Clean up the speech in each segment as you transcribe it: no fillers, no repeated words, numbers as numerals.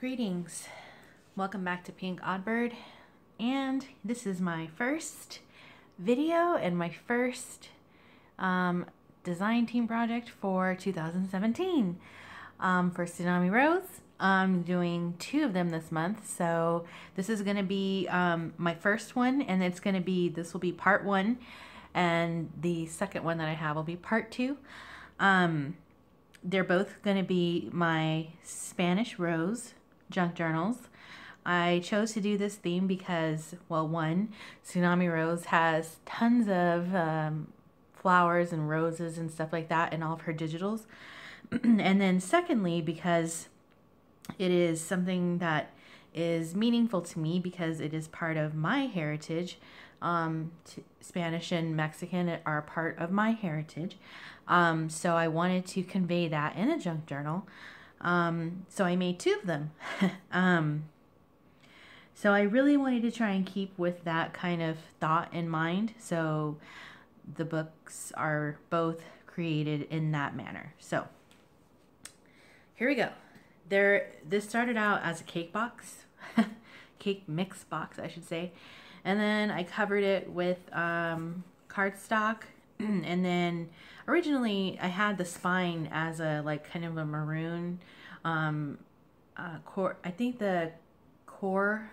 Greetings. Welcome back to PinkOddBird, and this is my first video and my first design team project for 2017 for Tsunami Rose. I'm doing 2 of them this month, so this is going to be my first one, and this will be part 1, and the second one that I have will be part 2. They're both going to be my Spanish Rose junk journals. I chose to do this theme because, well, one, Tsunami Rose has tons of flowers and roses and stuff like that in all of her digitals. And then secondly, because it is something that is meaningful to me because it is part of my heritage. Spanish and Mexican are part of my heritage. So I wanted to convey that in a junk journal. So I made 2 of them. So I really wanted to try and keep with that kind of thought in mind. So the books are both created in that manner. So here we go. This started out as a cake box, cake mix box, I should say. And then I covered it with cardstock. And then originally I had the spine as a kind of a maroon core. I think the core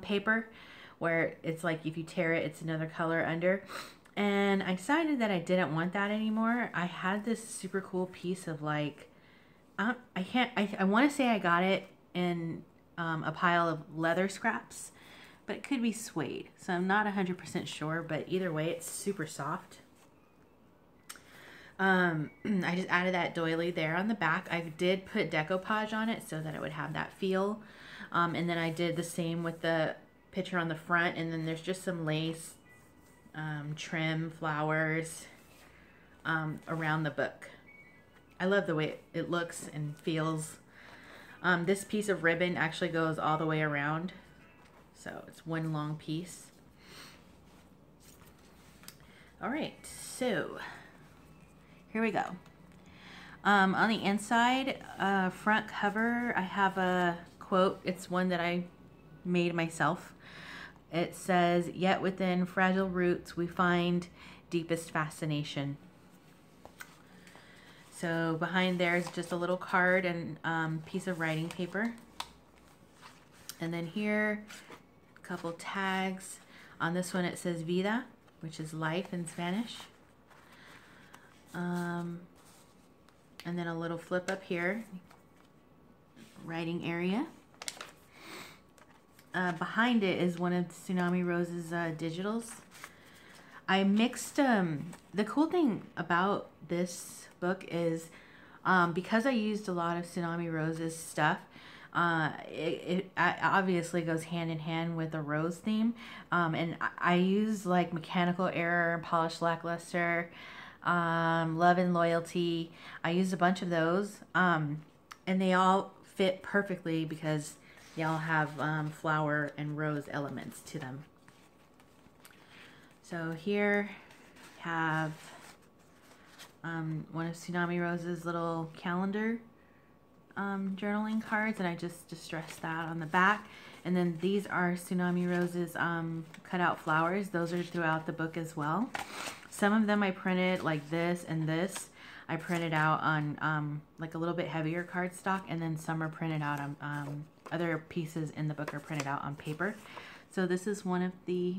paper, where it's like if you tear it, it's another color under. And I decided that I didn't want that anymore. I had this super cool piece of I want to say I got it in a pile of leather scraps, but it could be suede, so I'm not 100% sure, but either way it's super soft. I just added that doily there on the back. I did put decoupage on it so that it would have that feel. And then I did the same with the picture on the front, and then there's just some lace, trim, flowers around the book. I love the way it looks and feels. This piece of ribbon actually goes all the way around, so it's one long piece. All right, so here we go. On the inside, front cover, I have a quote. It's one that I made myself. It says, "Yet within fragile roots we find deepest fascination." So behind there is just a little card and piece of writing paper. And then here, a couple tags. On this one it says vida, which is life in Spanish. And then a little flip up here, writing area. Behind it is one of Tsunami Rose's digitals. I mixed, the cool thing about this book is because I used a lot of Tsunami Rose's stuff, it obviously goes hand in hand with the rose theme. And I use like Mechanical Error, Polished Lackluster, Love and Loyalty. I used a bunch of those, and they all fit perfectly because they all have flower and rose elements to them. So here we have one of Tsunami Rose's little calendar journaling cards, and I just distressed that on the back. And then these are Tsunami Rose's cutout flowers. Those are throughout the book as well. Some of them I printed like this and this. I printed out on like a little bit heavier cardstock, and then some are printed out on other pieces in the book are printed out on paper. So this is one of the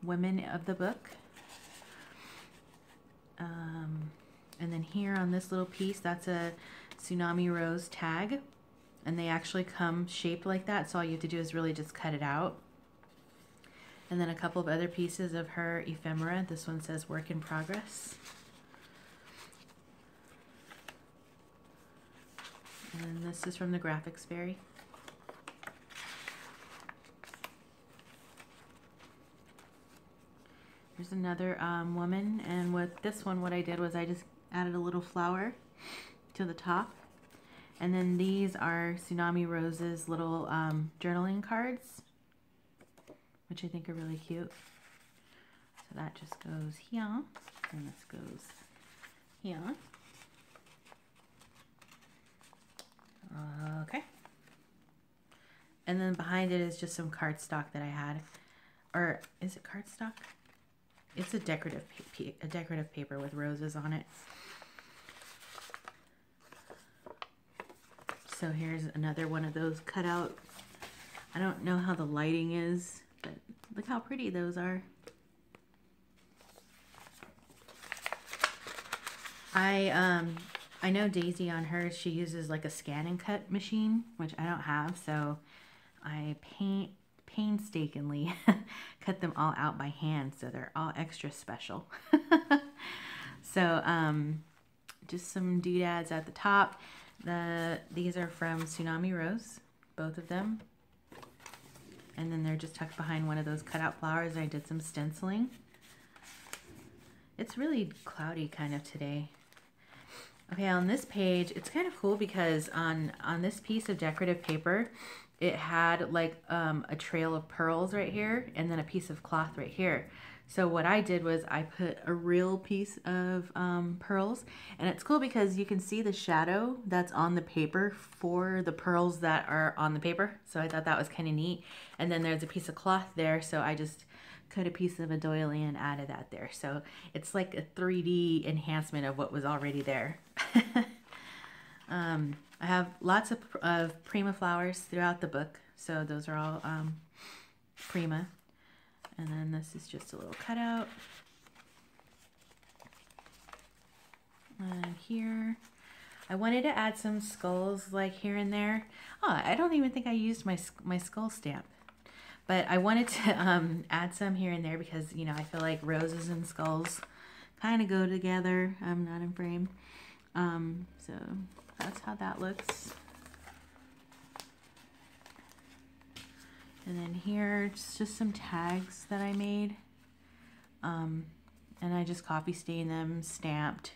women of the book. And then here on this little piece, that's a Tsunami Rose tag. And they actually come shaped like that, so all you have to do is really just cut it out. And then a couple of other pieces of her ephemera. This one says work in progress. And this is from the Graphics Fairy. Here's another woman, and with this one what I did was I just added a little flower to the top. And then these are Tsunami Rose's little journaling cards, which I think are really cute. So that just goes here, and this goes here. Okay. And then behind it is just some cardstock that I had. Or is it cardstock? It's a decorative paper with roses on it. So here's another one of those cut out. I don't know how the lighting is, but look how pretty those are. I know Daisy on hers, she uses like a scan and cut machine, which I don't have, so I painstakingly cut them all out by hand, so they're all extra special. So just some doodads at the top. These are from Tsunami Rose, both of them. And then they're just tucked behind one of those cutout flowers. I did some stenciling. It's really cloudy kind of today. Okay, on this page, it's kind of cool because on this piece of decorative paper, it had like a trail of pearls right here and then a piece of cloth right here. So what I did was I put a real piece of pearls, and it's cool because you can see the shadow that's on the paper for the pearls that are on the paper. So I thought that was kind of neat. And then there's a piece of cloth there, so I just cut a piece of a doily and added that there. So it's like a 3D enhancement of what was already there. I have lots of Prima flowers throughout the book, so those are all Prima. And then this is just a little cutout. And here, I wanted to add some skulls like here and there. Oh, I don't even think I used my skull stamp. But I wanted to add some here and there because, you know, I feel like roses and skulls kind of go together. I'm not in frame. So that's how that looks. And then here, it's just some tags that I made. And I just coffee stained them, stamped,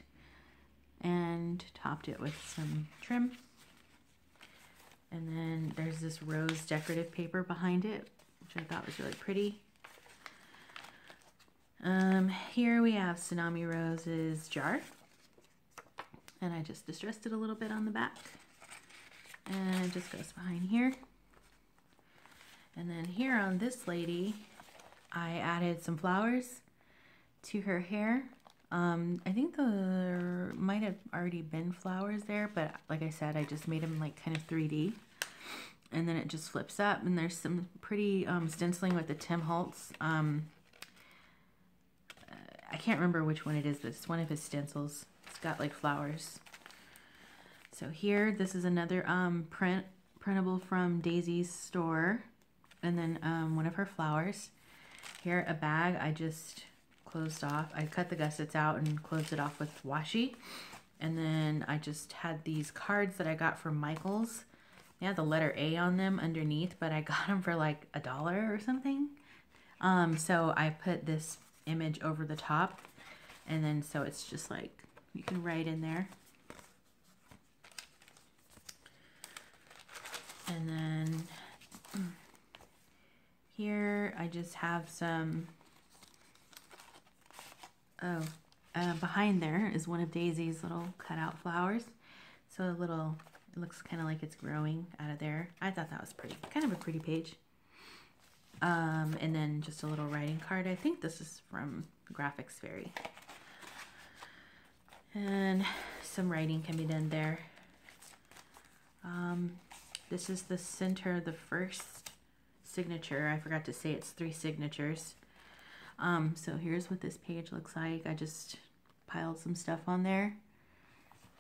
and topped it with some trim. And then there's this rose decorative paper behind it, which I thought was really pretty. Here we have Tsunami Rose's jar. And I just distressed it a little bit on the back. And it just goes behind here. And then here on this lady, I added some flowers to her hair. I think there might have already been flowers there, but like I said, I just made them like kind of 3D. And then it just flips up, and there's some pretty stenciling with the Tim Holtz. I can't remember which one it is, but it's one of his stencils. It's got like flowers. So here, this is another printable from Daisy's store. And then one of her flowers. Here, a bag I just closed off. I cut the gussets out and closed it off with washi. And then I just had these cards that I got from Michael's. They had the letter A on them underneath, but I got them for like $1 or something. So I put this image over the top. And then so it's just like, you can write in there. And then here I just have some, behind there is one of Daisy's little cutout flowers. So a little, it looks kind of like it's growing out of there. I thought that was pretty, kind of a pretty page. And then just a little writing card. I think this is from Graphics Fairy. And some writing can be done there. This is the center, the first signature. I forgot to say it's 3 signatures. So here's what this page looks like. I just piled some stuff on there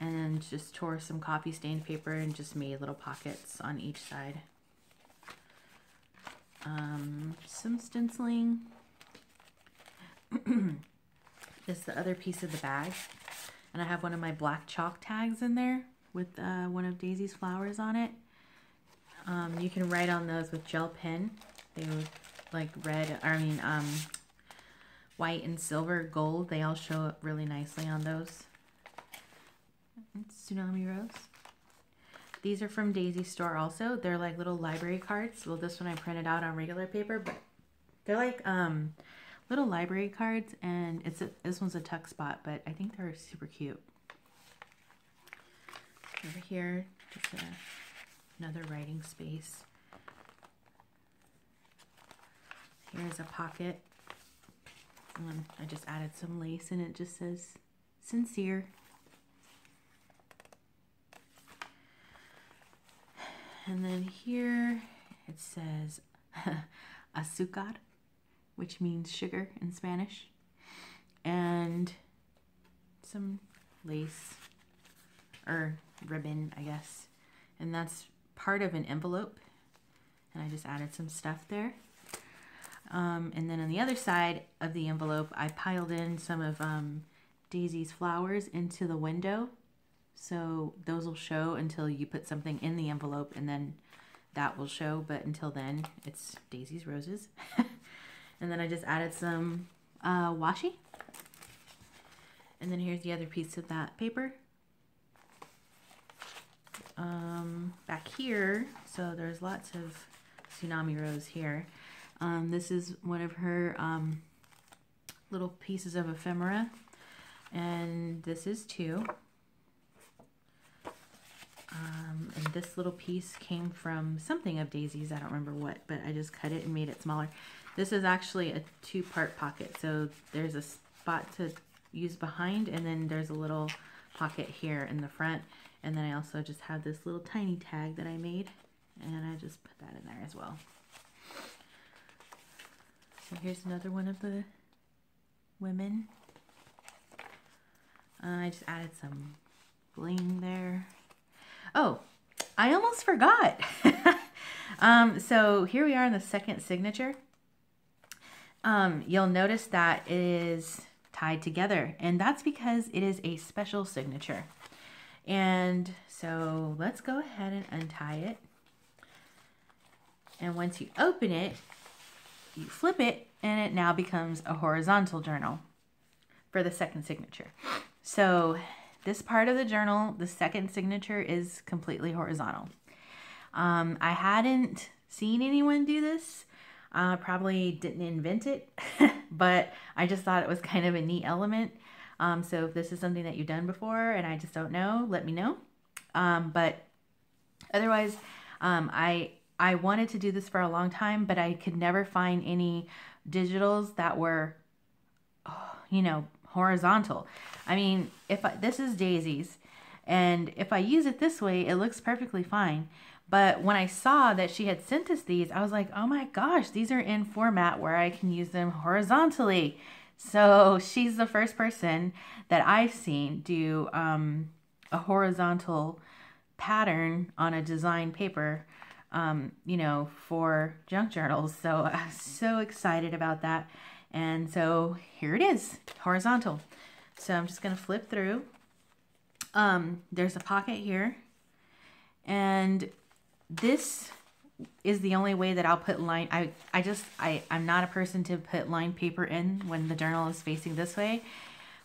and just tore some coffee stained paper and just made little pockets on each side. Some stenciling. This is the other piece of the bag. And I have one of my black chalk tags in there with one of Daisy's flowers on it. You can write on those with gel pen. They look like white and silver, gold. They all show up really nicely on those. It's Tsunami Rose. These are from Daisy's store also. They're like little library cards. Well, this one I printed out on regular paper, but they're like little library cards, and this one's a tuck spot, but I think they're super cute. Over here, just another writing space. There's a pocket. And I just added some lace and it just says sincere. And then here it says azúcar, which means sugar in Spanish. And some lace or ribbon, I guess. And that's part of an envelope. And I just added some stuff there. And then on the other side of the envelope, I piled in some of Daisy's flowers into the window. So those will show until you put something in the envelope, and then that will show. But until then, it's Daisy's roses. And then I just added some washi. And then here's the other piece of that paper. Back here, so there's lots of Tsunami Rose here. This is one of her little pieces of ephemera, and this is two. And this little piece came from something of Daisy's, I don't remember what, but I just cut it and made it smaller. This is actually a two-part pocket, so there's a spot to use behind, and then there's a little pocket here in the front. And then I also just have this little tiny tag that I made, and I just put that in there as well. So here's another one of the women. I just added some bling there. Oh, I almost forgot. So here we are in the second signature. You'll notice that it is tied together, and that's because it is a special signature. And so let's go ahead and untie it. And once you open it, you flip it, and it now becomes a horizontal journal for the second signature. So this part of the journal, the second signature, is completely horizontal. I hadn't seen anyone do this. Probably didn't invent it, but I just thought it was kind of a neat element. So if this is something that you've done before and I just don't know, let me know. But otherwise, I wanted to do this for a long time, but I could never find any digitals that were, you know, horizontal. I mean, this is Daisy's, and if I use it this way, it looks perfectly fine. But when I saw that she had sent us these, I was like, oh my gosh, these are in format where I can use them horizontally. So she's the first person that I've seen do a horizontal pattern on a design paper, you know, for junk journals. So I'm so excited about that. And so here it is, horizontal. So I'm just going to flip through. There's a pocket here, and this is the only way that I'll put line. I'm not a person to put lined paper in when the journal is facing this way.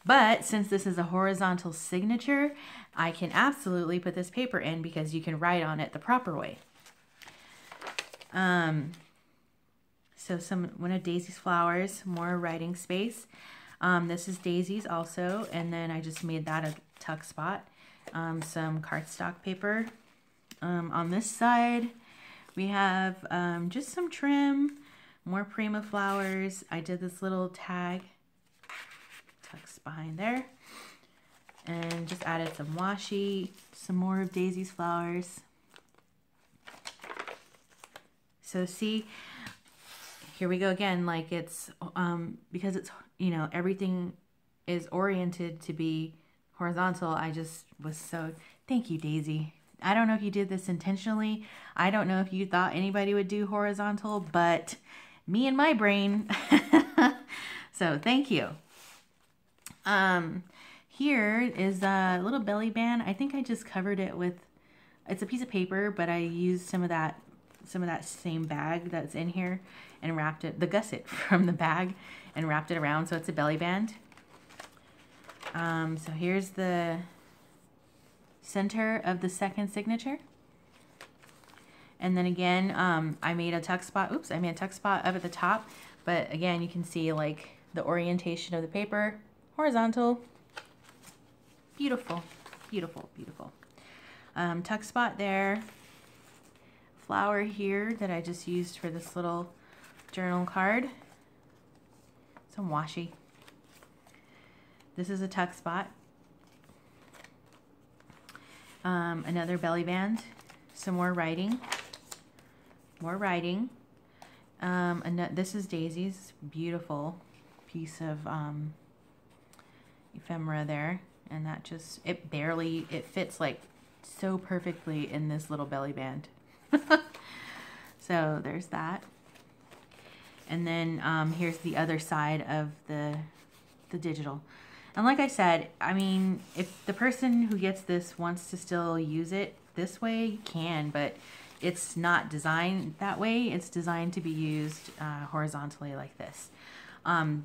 But since this is a horizontal signature, I can absolutely put this paper in because you can write on it the proper way. So one of Daisy's flowers, more writing space. This is Daisy's also, and then I just made that a tuck spot. Some cardstock paper. On this side, we have just some trim, more Prima flowers. I did this little tag, tucks behind there, and just added some washi, some more of Daisy's flowers. So see, here we go again, like it's, because it's, you know, everything is oriented to be horizontal. I just was so, thank you, Daisy. I don't know if you did this intentionally. I don't know if you thought anybody would do horizontal, but me and my brain. So thank you. Here is a little belly band. I think I just covered it with, it's a piece of paper, but I used some of that same bag that's in here and wrapped it, the gusset from the bag, and wrapped it around so it's a belly band. So here's the center of the second signature. And then again, I made a tuck spot. Oops, I made a tuck spot up at the top. But again, you can see like the orientation of the paper, horizontal. Beautiful, beautiful, beautiful. Tuck spot there. Flower here that I just used for this little journal card. some washi. This is a tuck spot. Another belly band. Some more writing. More writing. This is Daisy's beautiful piece of ephemera there, and that just, it fits like so perfectly in this little belly band. So there's that. And then here's the other side of the digital. And like I said, I mean, if the person who gets this wants to still use it this way, you can, but it's not designed that way. It's designed to be used horizontally like this.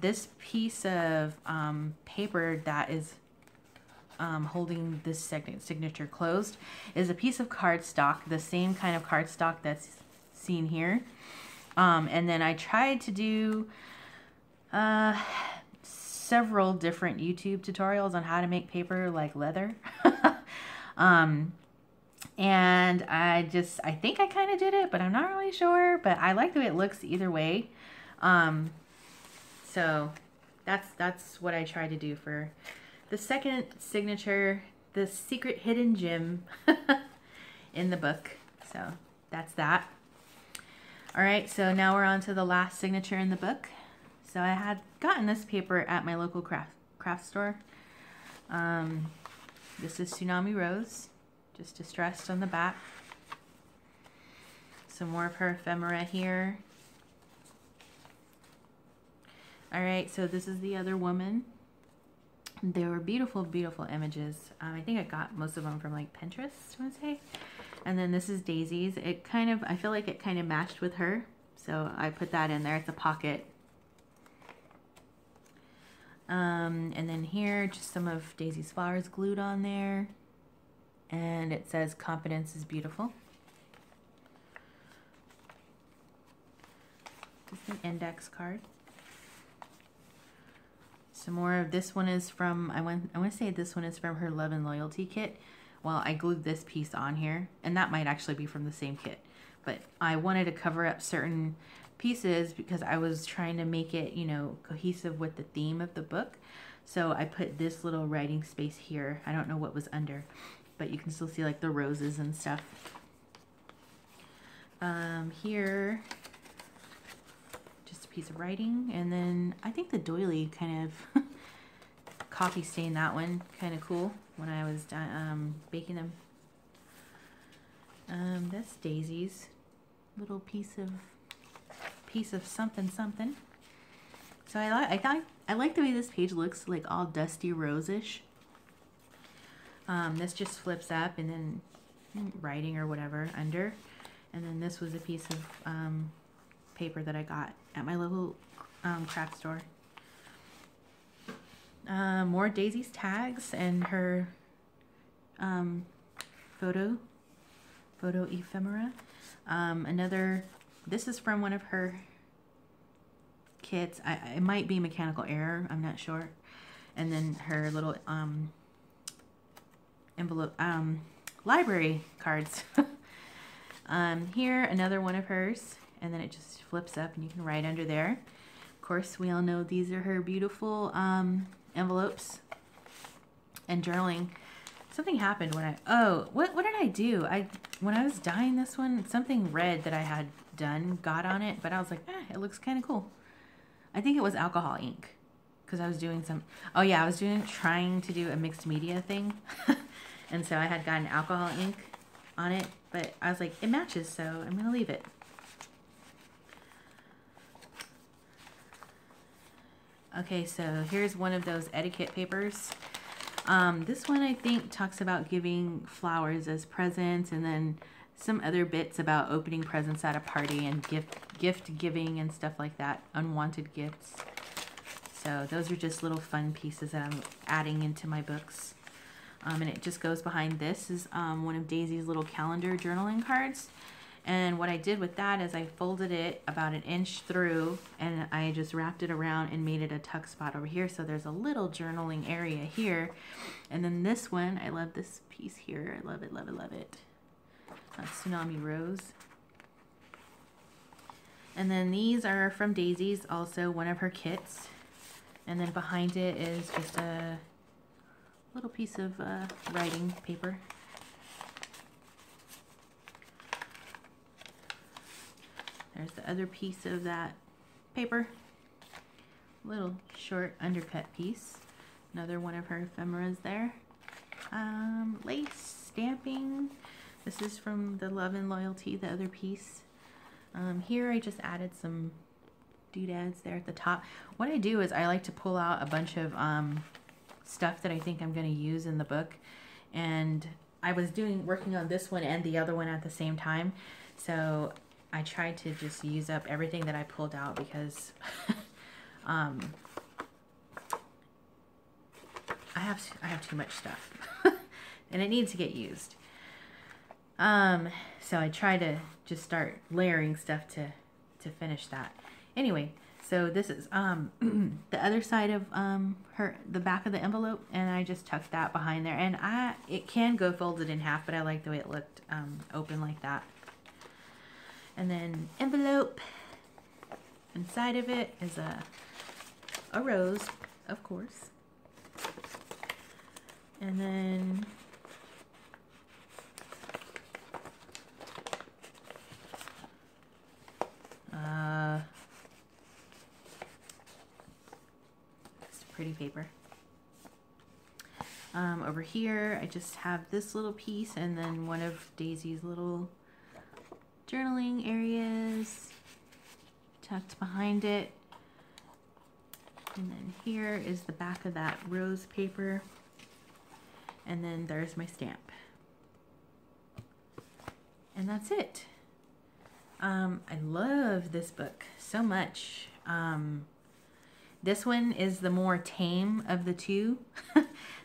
This piece of paper that is holding this signature closed is a piece of cardstock, the same kind of cardstock that's seen here. And then I tried to do several different YouTube tutorials on how to make paper like leather. And I think I kind of did it, but I'm not really sure. But I like the way it looks either way. So that's what I tried to do for the second signature, the secret hidden gem in the book. So that's that. All right, so now we're on to the last signature in the book. So I had gotten this paper at my local craft store. This is Tsunami Rose, just distressed on the back. Some more of her ephemera here. All right, so this is the other woman. They were beautiful, beautiful images. I think I got most of them from like Pinterest, I want to say. And then this is Daisy's. It kind of, I feel like it kind of matched with her, so I put that in there. It's a pocket. And then here, just some of Daisy's flowers glued on there. And it says, "Confidence is beautiful." Just an index card. Some more of this one is from, I want to say this one is from her Love and Loyalty kit. Well, I glued this piece on here, and that might actually be from the same kit. But I wanted to cover up certain pieces because I was trying to make it, you know, cohesive with the theme of the book. So I put this little writing space here. I don't know what was under, but you can still see like the roses and stuff. Here, just a piece of writing, and then I think the doily kind of coffee stained that one, kind of cool when I was baking them. That's Daisy's little piece of something. So I like the way this page looks, like all dusty rose-ish. This just flips up and then writing or whatever under. And then this was a piece of paper that I got at my local craft store. More Daisy's tags and her photo ephemera. This is from one of her kits. It might be mechanical error, I'm not sure. And then her little envelope, library cards. Here, another one of hers, and then it just flips up and you can write under there. Of course, we all know these are her beautiful envelopes and journaling. Something happened when what did I do? When I was dyeing this one, something red that I had done got on it, but I was like, it looks kind of cool. I think it was alcohol ink, because I was doing I was trying to do a mixed media thing. And so I had gotten alcohol ink on it, but I was like, it matches, so I'm gonna leave it. Okay, so here's one of those etiquette papers. This one I think talks about giving flowers as presents, and then some other bits about opening presents at a party and gift giving and stuff like that, unwanted gifts. So those are just little fun pieces that I'm adding into my books. And it just goes behind this is one of Daisy's little calendar journaling cards. And what I did with that is I folded it about 1 inch through, and I just wrapped it around and made it a tuck spot over here. So there's a little journaling area here. And then this one, I love this piece here. I love it, love it, love it. That's Tsunami Rose. And then these are from Daisy's, also one of her kits. And then behind it is just a little piece of writing paper. There's the other piece of that paper. Little short undercut piece. Another one of her ephemeras there. Lace stamping. This is from the Love and Loyalty, the other piece. Here I just added some doodads there at the top. What I do is I like to pull out a bunch of stuff that I think I'm going to use in the book, and I was working on this one and the other one at the same time, so I tried to just use up everything that I pulled out because I have too much stuff and it needs to get used. So I try to just start layering stuff to finish that. Anyway, so this is the other side of the back of the envelope, and I just tucked that behind there. And it can go folded in half, but I like the way it looked open like that. And then envelope. Inside of it is a rose, of course. And then pretty paper. Over here I just have this little piece and then one of Daisy's little journaling areas tucked behind it. And then here is the back of that rose paper. And then there's my stamp. And that's it. I love this book so much. This one is the more tame of the two.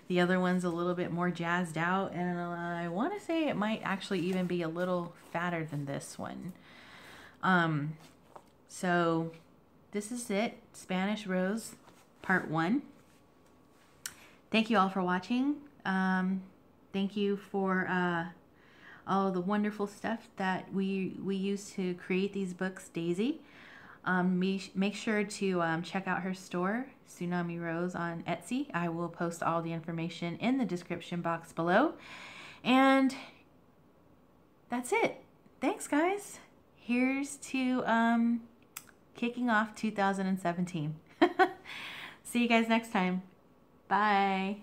The other one's a little bit more jazzed out, and I want to say it might actually even be a little fatter than this one. So this is it, Spanish Rose Part 1. Thank you all for watching. Thank you for all the wonderful stuff that we use to create these books, Daisy. Make sure to check out her store, Tsunami Rose, on Etsy. I will post all the information in the description box below. And that's it. Thanks, guys. Here's to kicking off 2017. See you guys next time. Bye.